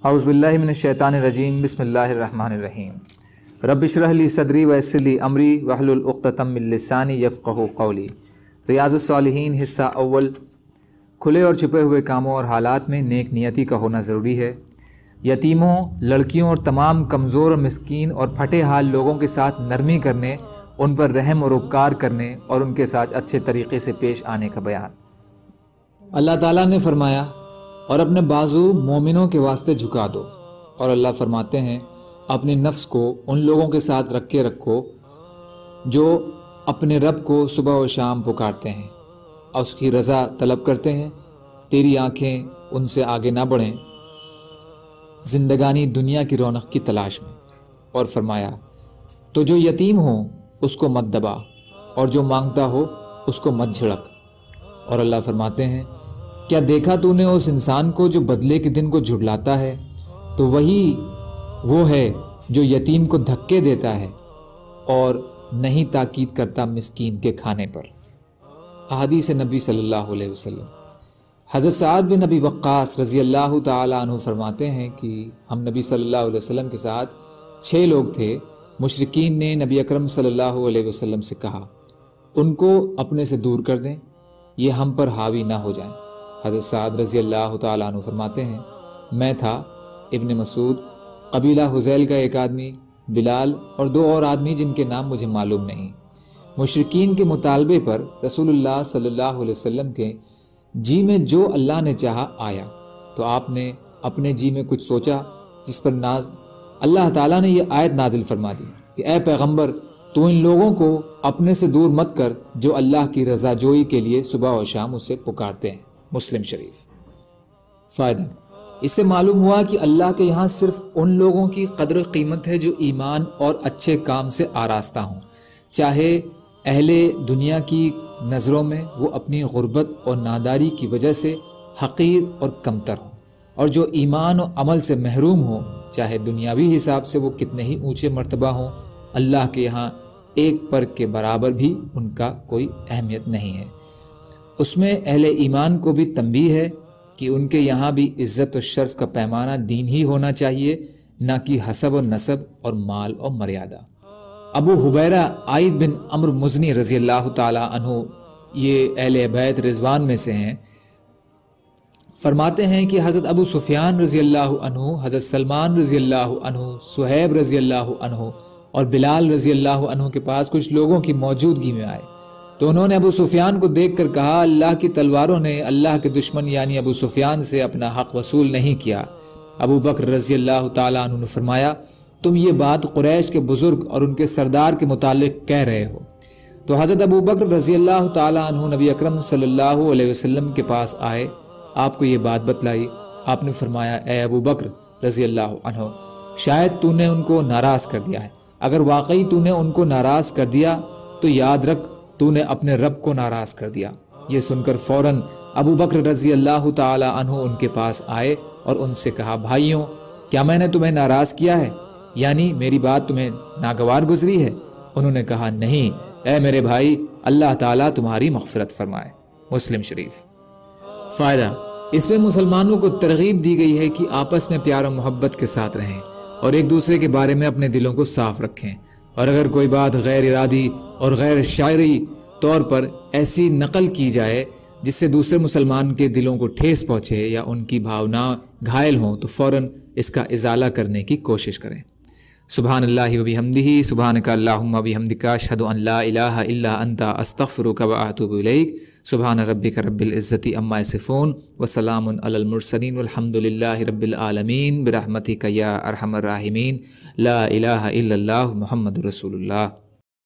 اعوذ باللہ من الشیطان الرجیم بسم اللہ الرحمن الرحیم رب اشرح لی صدری ویسر لی امری واحلل عقدۃ من لسانی یفقہوا قولی۔ ریاض الصالحین حصہ اول۔ کھلے اور چھپے ہوئے کاموں اور حالات میں نیک نیتی کا ہونا ضروری ہے۔ یتیموں، لڑکیوں اور تمام کمزور اور مسکین اور پھٹے حال لوگوں کے ساتھ نرمی کرنے، ان پر رحم اور اپکار کرنے اور ان کے ساتھ اچھے طریقے سے پیش آنے کا بیان۔ اللہ تعالیٰ نے فرمایا، اور اپنے بازو مومنوں کے واسطے جھکا دو، اور اللہ فرماتے ہیں اپنے نفس کو ان لوگوں کے ساتھ رکھ کے رکھو جو اپنے رب کو صبح و شام پکارتے ہیں اور اس کی رضا طلب کرتے ہیں۔ تیری آنکھیں ان سے آگے نہ بڑھیں زندگانی دنیا کی رونق کی تلاش میں۔ اور فرمایا، تو جو یتیم ہو اس کو مت دبا، اور جو مانگتا ہو اس کو مت جھڑک۔ اور اللہ فرماتے ہیں، کیا دیکھا تو نے اس انسان کو جو بدلے کے دن کو جھٹلاتا ہے؟ تو وہی وہ ہے جو یتیم کو دھکے دیتا ہے اور نہیں تاکید کرتا مسکین کے کھانے پر۔ احادیث نبی صلی اللہ علیہ وسلم۔ حضرت سعد بن ابی وقاص رضی اللہ تعالیٰ عنہ فرماتے ہیں کہ ہم نبی صلی اللہ علیہ وسلم کے ساتھ 6 لوگ تھے۔ مشرکین نے نبی اکرم صلی اللہ علیہ وسلم سے کہا، ان کو اپنے سے دور کر دیں، یہ ہم پر حاوی نہ ہو جائیں۔ حضرت سعد رضی اللہ تعالیٰ عنہ فرماتے ہیں، میں تھا، ابن مسعود، قبیلہ حذیل کا ایک آدمی، بلال اور 2 اور آدمی جن کے نام مجھے معلوم نہیں۔ مشرکین کے مطالبے پر رسول اللہ صلی اللہ علیہ وسلم کے جی میں جو اللہ نے چاہا آیا، تو آپ نے اپنے جی میں کچھ سوچا، جس پر اللہ تعالیٰ نے یہ آیت نازل فرما دی کہ اے پیغمبر، تو ان لوگوں کو اپنے سے دور مت کر جو اللہ کی رضا جوئی کے لیے صبح و شام اسے پکارتے ہیں۔ مسلم شریف۔ فائدہ، اس سے معلوم ہوا کہ اللہ کے یہاں صرف ان لوگوں کی قدر و قیمت ہے جو ایمان اور اچھے کام سے آراستہ ہوں، چاہے اہل دنیا کی نظروں میں وہ اپنی غربت اور ناداری کی وجہ سے حقیر اور کمتر ہوں، اور جو ایمان و عمل سے محروم ہوں، چاہے دنیاوی حساب سے وہ کتنے ہی اونچے مرتبہ ہوں، اللہ کے یہاں ایک پر کے برابر بھی ان کا کوئی اہمیت نہیں ہے۔ اس میں اہل ایمان کو بھی تنبیہ ہے کہ ان کے یہاں بھی عزت و شرف کا پیمانہ دین ہی ہونا چاہیے، نہ کہ حسب و نسب اور مال اور مریادہ۔ ابو حبیرہ عائد بن عمرو مزنی رضی اللہ تعالیٰ عنہ، یہ اہل بیت رضوان میں سے ہیں، فرماتے ہیں کہ حضرت ابو سفیان رضی اللہ عنہ، حضرت سلمان رضی اللہ عنہ، صہیب رضی اللہ عنہ اور بلال رضی اللہ عنہ کے پاس کچھ لوگوں کی موجودگی میں آئے، تو انہوں نے ابو سفیان کو دیکھ کر کہا، اللہ کی تلواروں نے اللہ کے دشمن یعنی ابو سفیان سے اپنا حق وصول نہیں کیا۔ ابو بکر رضی اللہ تعالیٰ عنہ نے فرمایا، تم یہ بات قریش کے بزرگ اور ان کے سردار کے متعلق کہہ رہے ہو۔ تو حضرت ابو بکر رضی اللہ تعالیٰ عنہ نبی اکرم صلی اللہ علیہ وسلم کے پاس آئے، آپ کو یہ بات بتلائی۔ آپ نے فرمایا، اے ابو بکر رضی اللہ عنہ، شاید تو نے ان کو ناراض کر دیا ہے۔ اگر واقعی تو نے ان کو ناراض کر دیا تو یاد رکھ تو نے اپنے رب کو ناراض کر دیا۔ یہ سن کر فوراً ابو بکر رضی اللہ تعالی عنہ ان کے پاس آئے اور ان سے کہا، بھائیوں، کیا میں نے تمہیں ناراض کیا ہے؟ یعنی میری بات تمہیں ناگوار گزری ہے؟ انہوں نے کہا، نہیں اے میرے بھائی، اللہ تعالیٰ تمہاری مغفرت فرمائے۔ مسلم شریف۔ فائدہ، اس میں مسلمانوں کو ترغیب دی گئی ہے کہ آپس میں پیار و محبت کے ساتھ رہیں اور ایک دوسرے کے بارے میں اپنے دلوں کو صاف رکھیں، اور اگر کوئی بات غیر ارادی اور غیر شاعری طور پر ایسی نقل کی جائے جس سے دوسرے مسلمان کے دلوں کو ٹھیس پہنچے یا ان کی بھاونا گھائل ہوں، تو فوراً اس کا ازالہ کرنے کی کوشش کریں۔ سبحان اللہ و بحمدہ، سبحانک اللہم و بحمدک، اشہد ان لا الہ الا انت، استغفرک و اتوب الیک۔ سبحان ربک رب العزۃ عما یصفون وسلام علی المرسلین والحمد للہ رب العالمین، برحمتک یا ارحم الراحمین، لا الہ الا اللہ، محمد رسول اللہ۔